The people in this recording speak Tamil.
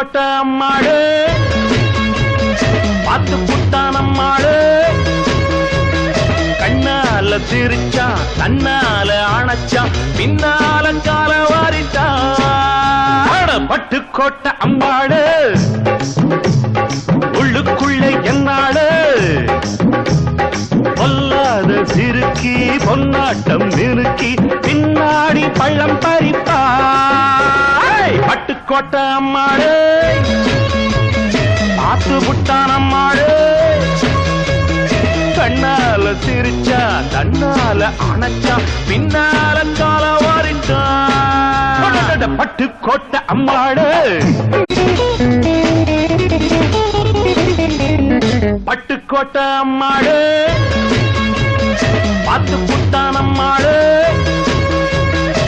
பட்டுக்கோட்டை அம்மாளு பார்த்து புட்டான் அம்மாளு கண்ணால சிரிச்சா தன்னால அணைச்சா பின்னால கால வாரிட்டா பட்டுக்கோட்டை அம்மாளு உள்ளுக்குள்ளே என்னாளு பொல்லாத சிறுக்கி பொன்னாட்டம் நிறுக்கி பின்னாடி பள்ளம் பறிப்பா பட்டுக்கோட்டை அம்மாளு பார்த்து புட்டான் அம்மாளு கண்ணால சிரிச்சா தன்னால அணைச்சா பின்னால கால வாரிட்டா பட்டுக்கோட்டை அம்மாளு பட்டுக்கோட்டை அம்மாளு பார்த்து புட்டான் அம்மாளு